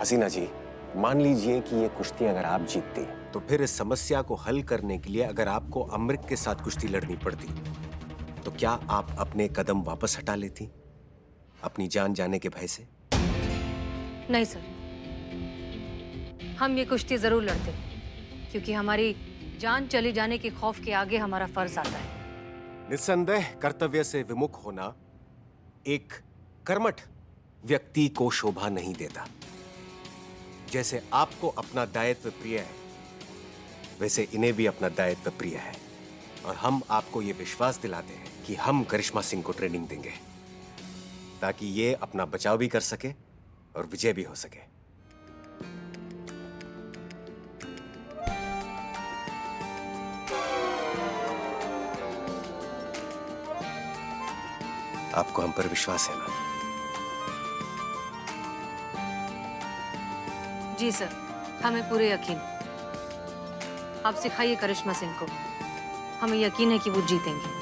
हसीना जी, मान लीजिए कि ये कुश्ती अगर आप जीतती तो फिर इस समस्या को हल करने के लिए अगर आपको अमृत के साथ कुश्ती लड़नी पड़ती तो क्या आप अपने कदम वापस हटा लेती अपनी जान जाने के भय से? नहीं सर, हम ये कुश्ती जरूर लड़ते क्योंकि हमारी जान चली जाने के खौफ के आगे हमारा फर्ज आता है। निस्संदेह कर्तव्य से विमुख होना एक कर्मठ व्यक्ति को शोभा नहीं देता। जैसे आपको अपना दायित्व प्रिय है, वैसे इन्हें भी अपना दायित्व प्रिय है और हम आपको यह विश्वास दिलाते हैं कि हम करिश्मा सिंह को ट्रेनिंग देंगे ताकि ये अपना बचाव भी कर सके और विजय भी हो सके। आपको हम पर विश्वास है ना? जी सर, हमें पूरे यकीन। आप सिखाइए करिश्मा सिंह को, हमें यकीन है कि वो जीतेंगे।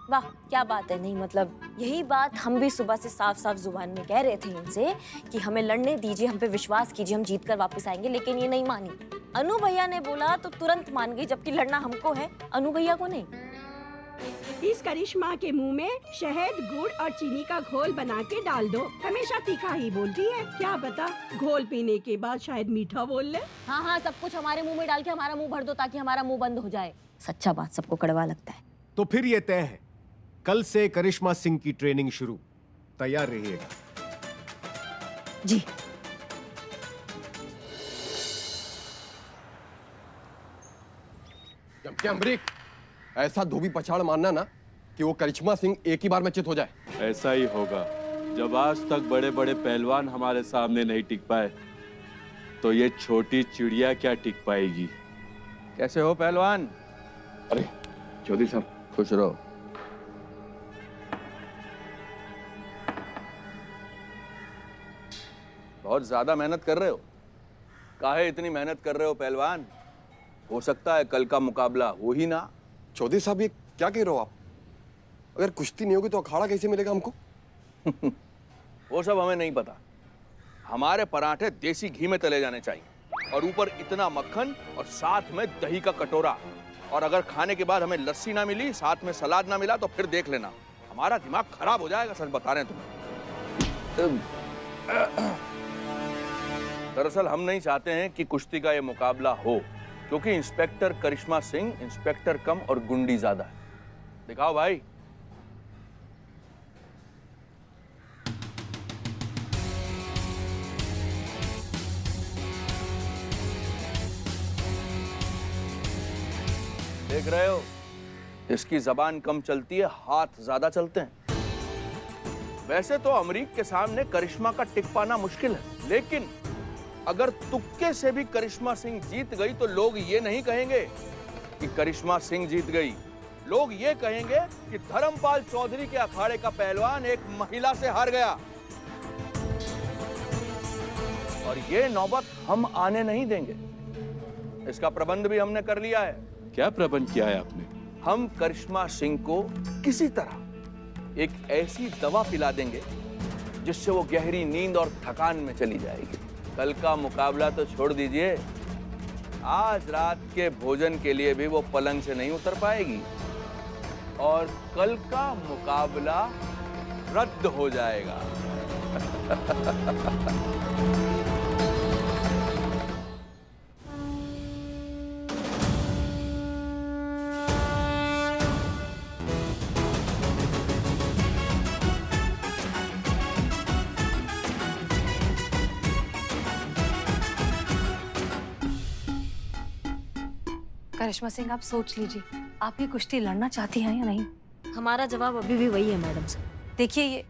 वाह क्या बात है। नहीं मतलब यही बात हम भी सुबह से साफ साफ जुबान में कह रहे थे इनसे कि हमें लड़ने दीजिए, हम पे विश्वास कीजिए, हम जीत कर वापस आएंगे, लेकिन ये नहीं मानी। अनु भैया ने बोला तो तुरंत मान गई, जबकि लड़ना हमको है, अनु भैया को नहीं। इस करिश्मा के मुंह में शहद, गुड़ और चीनी का घोल बना के डाल दो। हमेशा तीखा ही बोलती है, क्या पता घोल पीने के बाद शायद मीठा बोल ले। हाँ हाँ, सब कुछ हमारे मुंह में डाल के हमारा मुंह भर दो ताकि हमारा मुंह बंद हो जाए। सच्चा बात सबको कड़वा लगता है। तो फिर ये तय है, कल से करिश्मा सिंह की ट्रेनिंग शुरू। तैयार रहिएगा। जी। क्या अमरीक, ऐसा धोबी पछाड़ मारना ना कि वो करिश्मा सिंह एक ही बार में चित हो जाए। ऐसा ही होगा। जब आज तक बड़े बड़े पहलवान हमारे सामने नहीं टिक पाए तो ये छोटी चिड़िया क्या टिक पाएगी। कैसे हो पहलवान? अरे चौधरी साहब, खुश रहो। बहुत ज्यादा मेहनत कर रहे हो। काहे इतनी मेहनत कर रहे हो पहलवान? हो सकता है कल का मुकाबला हो ही ना। चौधरी साहब ये क्या कह रहे हो आप? अगर कुश्ती नहीं होगी तो अखाड़ा कैसे मिलेगा हमको? वो सब हमें नहीं पता। हमारे पराठे देसी घी में तले जाने चाहिए और ऊपर इतना मक्खन और साथ में दही का कटोरा। और अगर खाने के बाद हमें लस्सी ना मिली, साथ में सलाद ना मिला तो फिर देख लेना, हमारा दिमाग खराब हो जाएगा। सच बता रहे हैं तुम्हें। दरअसल हम नहीं चाहते हैं कि कुश्ती का ये मुकाबला हो, क्योंकि इंस्पेक्टर करिश्मा सिंह इंस्पेक्टर कम और गुंडी ज्यादा है। दिखाओ भाई। देख रहे हो, इसकी जबान कम चलती है, हाथ ज्यादा चलते हैं। वैसे तो अमरीक के सामने करिश्मा का टिक पाना मुश्किल है, लेकिन अगर तुक्के से भी करिश्मा सिंह जीत गई तो लोग ये नहीं कहेंगे कि करिश्मा सिंह जीत गई। लोग ये कहेंगे कि धर्मपाल चौधरी के अखाड़े का पहलवान एक महिला से हार गया। और ये नौबत हम आने नहीं देंगे। इसका प्रबंध भी हमने कर लिया है। क्या प्रबंध किया है आपने? हम करिश्मा सिंह को किसी तरह एक ऐसी दवा पिला देंगे जिससे वो गहरी नींद और थकान में चली जाएगी। कल का मुकाबला तो छोड़ दीजिए, आज रात के भोजन के लिए भी वो पलंग से नहीं उतर पाएगी और कल का मुकाबला रद्द हो जाएगा। करिश्मा सिंह, आप सोच लीजिए, आप ये कुश्ती लड़ना चाहती हैं या नहीं? हमारा जवाब अभी भी वही है मैडम सर। देखिए ये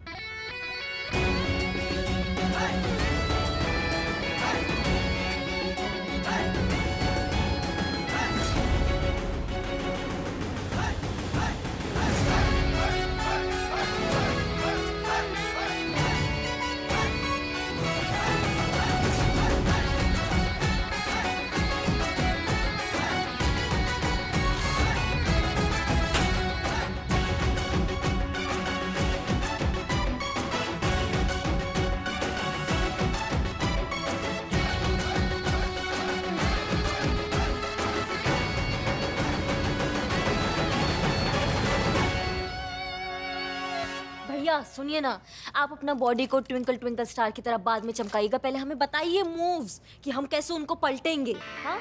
भैया सुनिए ना, आप अपना बॉडी को ट्विंकल ट्विंकल स्टार की तरह बाद में चमकाइएगा, पहले हमें बताइए मूव्स कि हम कैसे उनको पलटेंगे। हाँ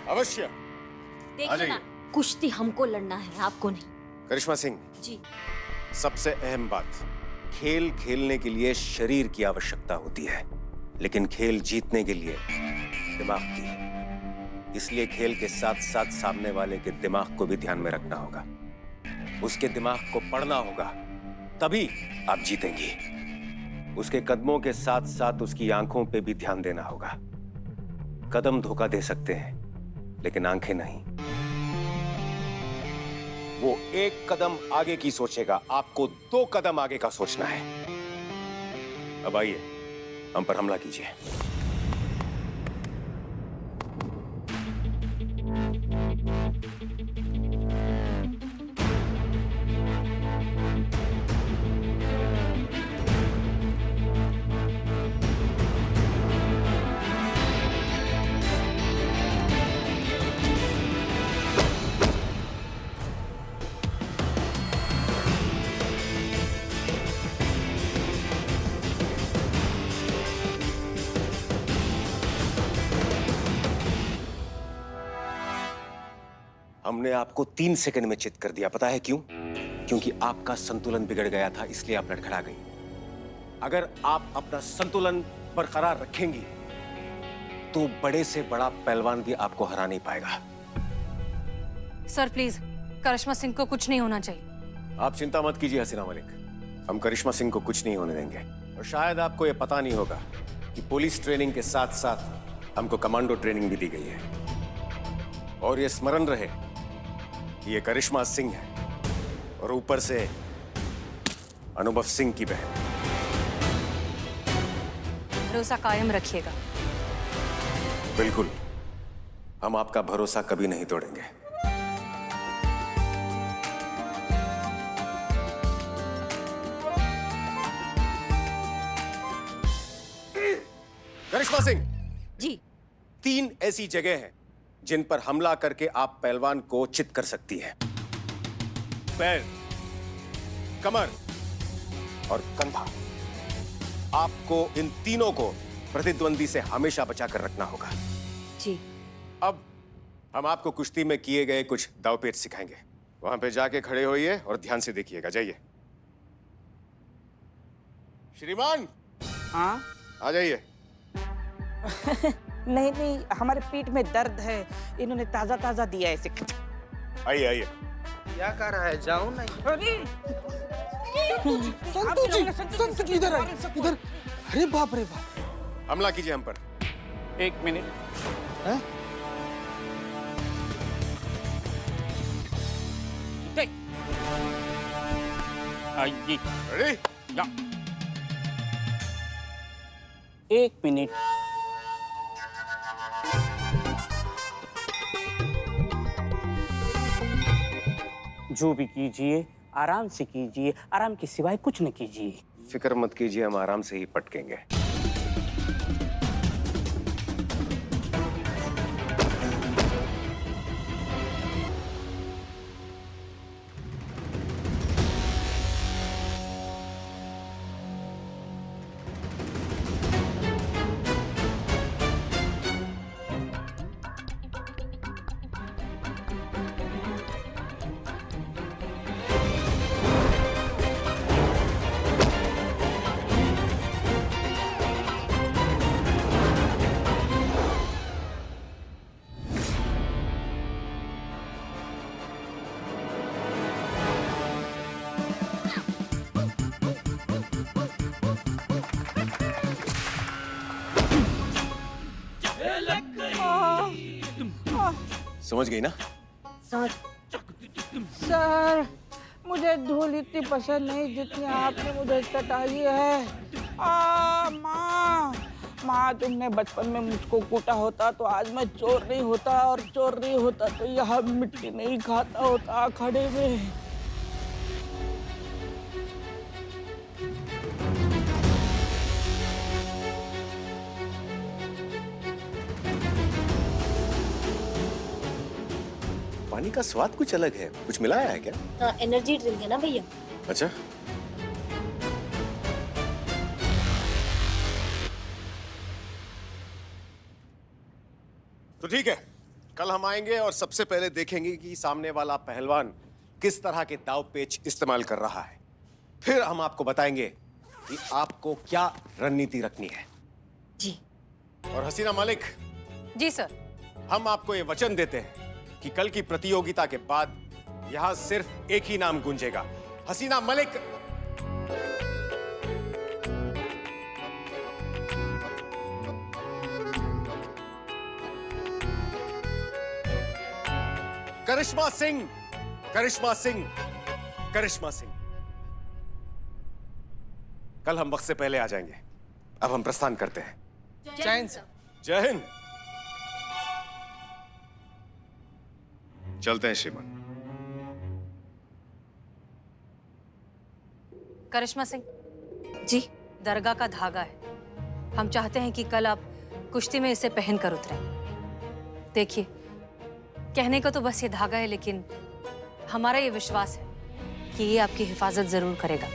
अवश्य। देखिए ना, कुश्ती हमको लड़ना है, आपको नहीं। करिश्मा सिंह जी। सबसे अहम बात, खेल खेलने के लिए शरीर की आवश्यकता होती है, लेकिन खेल जीतने के लिए दिमाग की। इसलिए खेल के साथ साथ सामने वाले के दिमाग को भी ध्यान में रखना होगा, उसके दिमाग को पढ़ना होगा, तभी आप जीतेंगी। उसके कदमों के साथ साथ उसकी आंखों पे भी ध्यान देना होगा। कदम धोखा दे सकते हैं, लेकिन आंखें नहीं। वो एक कदम आगे की सोचेगा, आपको 2 कदम आगे का सोचना है। अब आइए, हम पर हमला कीजिए। हमने आपको 3 सेकंड में चित कर दिया, पता है क्यों? क्योंकि आपका संतुलन बिगड़ गया था, इसलिए आप लड़खड़ा गई। अगर आप अपना संतुलन बरकरार रखेंगी तो बड़े से बड़ा पहलवान भी आपको हरा नहीं पाएगा। सर प्लीज, करिश्मा सिंह को कुछ नहीं होना चाहिए। आप चिंता मत कीजिए हसीना मलिक, हम करिश्मा सिंह को कुछ नहीं होने देंगे। और शायद आपको यह पता नहीं होगा कि पुलिस ट्रेनिंग के साथ साथ हमको कमांडो ट्रेनिंग भी दी गई है। और ये स्मरण रहे, ये करिश्मा सिंह है और ऊपर से अनुभव सिंह की बहन। भरोसा कायम रखिएगा। बिल्कुल, हम आपका भरोसा कभी नहीं तोड़ेंगे। करिश्मा सिंह जी। 3 ऐसी जगह हैं जिन पर हमला करके आप पहलवान को चित कर सकती हैं। पैर, कमर और कंधा। आपको इन तीनों को प्रतिद्वंदी से हमेशा बचाकर रखना होगा। जी। अब हम आपको कुश्ती में किए गए कुछ दावपेच सिखाएंगे। वहां पे जाके खड़े होइए और ध्यान से देखिएगा। जाइए। श्रीमान, हाँ? आ जाइए। नहीं नहीं, हमारे पीठ में दर्द है, इन्होंने ताजा ताजा दिया है इसे। आइए आइए। क्या कर रहा है? जाऊं नहीं? अरे संतु जी इधर इधर। अरे बाप रे बाप। हमला कीजिए हम पर। 1 मिनट। हैं? आइए। रेडी? या। 1 मिनट। जो भी कीजिए आराम से कीजिए, आराम के सिवाय कुछ न कीजिए। फिक्र मत कीजिए, हम आराम से ही पटकेंगे। समझ गई ना? सर, मुझे धूल इतनी पसंद नहीं जितनी आपने मुझे चटाई है। माँ, तुमने बचपन में मुझको कूटा होता तो आज मैं चोर नहीं होता, और चोर नहीं होता तो यहाँ मिट्टी नहीं खाता होता खड़े में। पानी का स्वाद कुछ अलग है, कुछ मिलाया है क्या? हाँ, एनर्जी ड्रिंक है ना भैया। अच्छा, तो ठीक है, कल हम आएंगे और सबसे पहले देखेंगे कि सामने वाला पहलवान किस तरह के दाव पेच इस्तेमाल कर रहा है। फिर हम आपको बताएंगे कि आपको क्या रणनीति रखनी है। जी। और हसीना मलिक, जी सर। हम आपको ये वचन देते हैं कि कल की प्रतियोगिता के बाद यहां सिर्फ एक ही नाम गूंजेगा, हसीना मलिक। करिश्मा सिंह, करिश्मा सिंह, करिश्मा सिंह। कल हम वक्त से पहले आ जाएंगे। अब हम प्रस्थान करते हैं। जय हिंद सर। जय हिंद। चलते हैं श्रीमान। करिश्मा सिंह जी। दरगाह का धागा है, हम चाहते हैं कि कल आप कुश्ती में इसे पहन कर उतरें। देखिए, कहने को तो बस ये धागा है, लेकिन हमारा ये विश्वास है कि ये आपकी हिफाजत जरूर करेगा।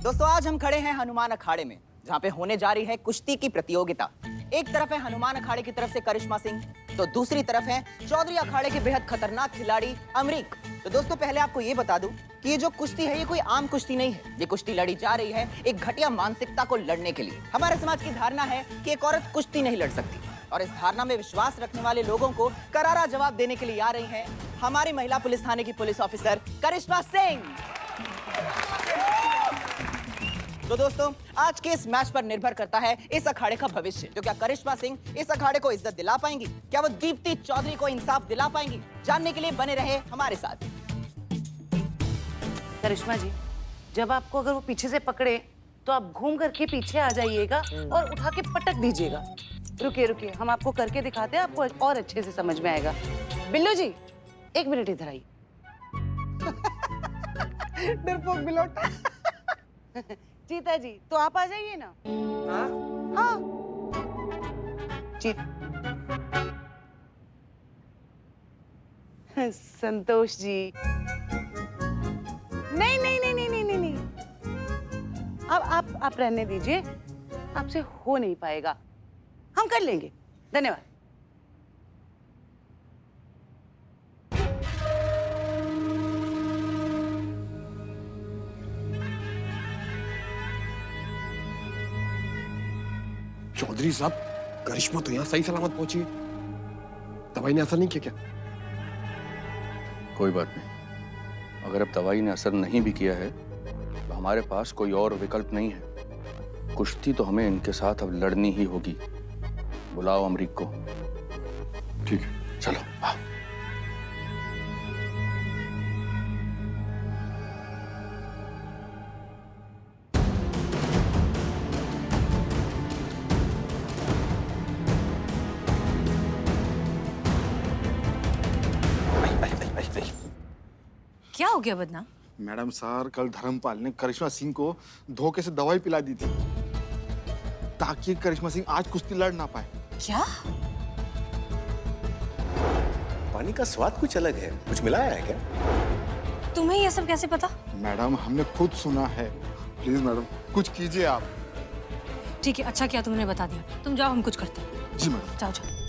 दोस्तों, आज हम खड़े हैं हनुमान अखाड़े में, जहां पे होने जा रही है कुश्ती की प्रतियोगिता। एक तरफ है हनुमान अखाड़े की तरफ से करिश्मा सिंह, तो दूसरी तरफ है चौधरी अखाड़े के बेहद खतरनाक खिलाड़ी अमरीक। तो दोस्तों, पहले आपको ये बता दूं कि ये जो कुश्ती है, ये कोई आम कुश्ती नहीं है। ये कुश्ती लड़ी जा रही है एक घटिया मानसिकता को लड़ने के लिए। हमारे समाज की धारणा है कि एक औरत कुश्ती नहीं लड़ सकती, और इस धारणा में विश्वास रखने वाले लोगों को करारा जवाब देने के लिए आ रही है हमारी महिला पुलिस थाने की पुलिस ऑफिसर करिश्मा सिंह। तो दोस्तों, आज के इस मैच पर निर्भर करता है इस अखाड़े का भविष्य। तो क्या करिश्मा सिंह इस अखाड़े को इज्जत दिला पाएंगी? क्या वो दीप्ति चौधरी को इंसाफ दिला पाएंगी? जानने के लिए बने रहे हमारे साथ। करिश्मा जी, जब आपको अगर वो पीछे से पकड़े तो आप घूम करके पीछे आ जाइएगा और उठा के पटक दीजिएगा। रुकिए रुकिए, हम आपको करके दिखाते हैं, आपको और अच्छे से समझ में आएगा। बिल्लू जी, 1 मिनट इधर आइए। डरपोक बिलोटा। चीता जी, तो आप आ जाइए ना। हाँ संतोष जी, नहीं नहीं नहीं नहीं नहीं नहीं नहीं, अब आप रहने दीजिए, आपसे हो नहीं पाएगा, हम कर लेंगे। धन्यवाद। चौधरी साहब, करिश्मा तो यहाँ सही सलामत पहुंची है। दवाई ने असर नहीं किया क्या? कोई बात नहीं, अगर अब दवाई ने असर नहीं भी किया है तो हमारे पास कोई और विकल्प नहीं है। कुश्ती तो हमें इनके साथ अब लड़नी ही होगी। बुलाओ अमरीक को। ठीक है, चलो आओ। क्या हो गया बदनाम? मैडम सर, कल धर्मपाल ने करिश्मा सिंह को धोखे से दवाई पिला दी थी ताकि करिश्मा सिंह आज कुश्ती लड़ ना पाए। क्या? पानी का स्वाद कुछ अलग है, कुछ मिलाया है क्या? तुम्हें ये सब कैसे पता? मैडम, हमने खुद सुना है। प्लीज मैडम, कुछ कीजिए आप। ठीक है, अच्छा किया तुमने बता दिया। तुम जाओ, हम कुछ करते हैं। जी मैडम। जाओ जाओ।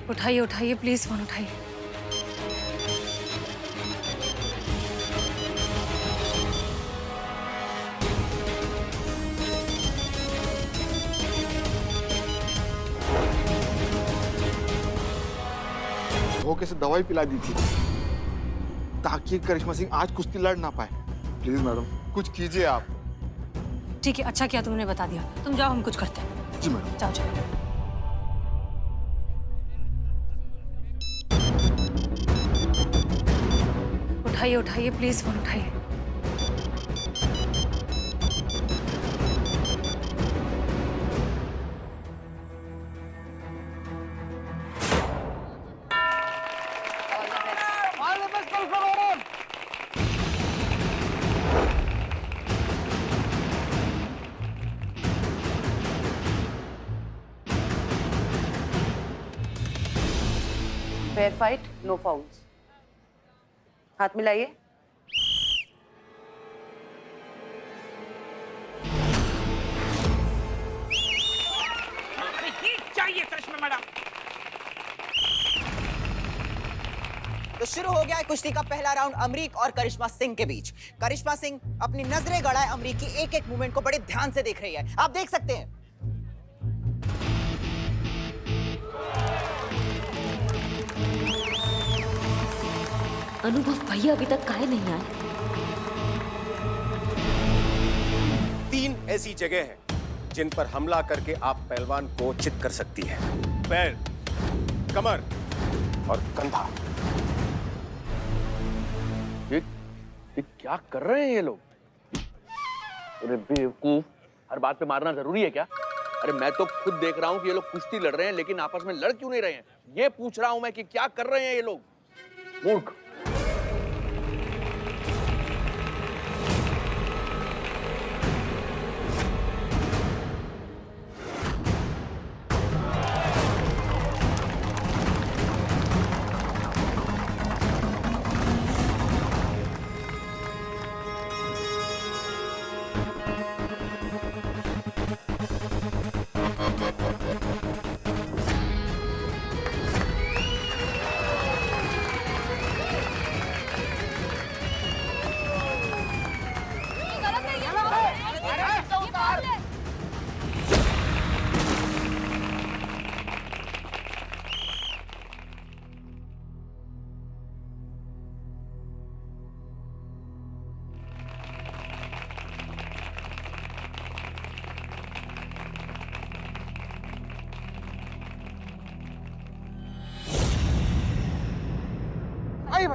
उठाइए उठाइए, प्लीज फोन उठाइए। धोखे से दवाई पिला दी थी ताकि करिश्मा सिंह आज कुश्ती लड़ ना पाए। प्लीज मैडम, कुछ कीजिए आप। ठीक है, अच्छा किया तुमने बता दिया। तुम जाओ, हम कुछ करते हैं। जी मैडम। जाओ जाओ। उठाइए उठाइए, प्लीज फोन उठाइए। Fair fight, no fouls. हाथ मिलाइए। चाहिए करिश्मा मैडम। तो शुरू हो गया है कुश्ती का पहला राउंड अमरीक और करिश्मा सिंह के बीच। करिश्मा सिंह अपनी नजरें गड़ाए अमरीक की एक एक मूवमेंट को बड़े ध्यान से देख रही है। आप देख सकते हैं। अनुभव भैया अभी तक काहे नहीं आए? 3 ऐसी जगह हैं जिन पर हमला करके आप पहलवान को चित कर सकती हैं। पैर, कमर और कंधा। ये क्या कर रहे हैं ये लोग? अरे बेवकूफ, हर बात पे मारना जरूरी है क्या? अरे मैं तो खुद देख रहा हूँ कि ये लोग कुश्ती लड़ रहे हैं, लेकिन आपस में लड़ क्यों नहीं रहे हैं? ये पूछ रहा हूं मैं कि क्या कर रहे हैं ये लोग? मूर्ख।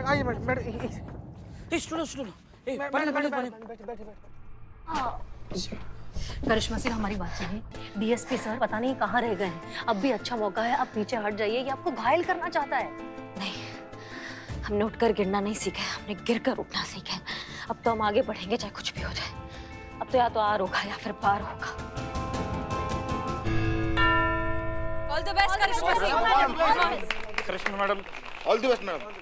आइए मैडम। स्टूलो। करिश्मा सिंह, हमारी बात सुनिए। डीएसपी सर पता नहीं कहाँ रह गए हैं। अब भी अच्छा मौका है, आप पीछे हट जाइए। ये आपको घायल करना चाहता है। नहीं, हमने उठकर गिरना नहीं सीखा है, हमने गिरकर उठना सीखा है। अब तो हम आगे बढ़ेंगे चाहे कुछ भी हो जाए। अब तो या तो आर होगा या फिर पार होगा। All the best Karishma Singh. Karishma madam, all the best madam.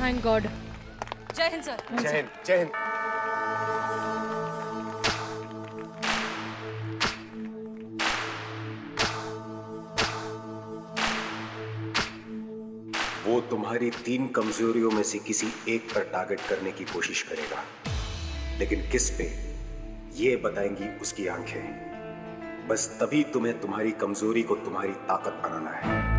Thank God. जय हिंद सर। जय हिंद, जय हिंद। वो तुम्हारी 3 कमजोरियों में से किसी एक पर टारगेट करने की कोशिश करेगा, लेकिन किस पे ये बताएंगी उसकी आंखें। बस तभी तुम्हें तुम्हारी कमजोरी को तुम्हारी ताकत बनाना है।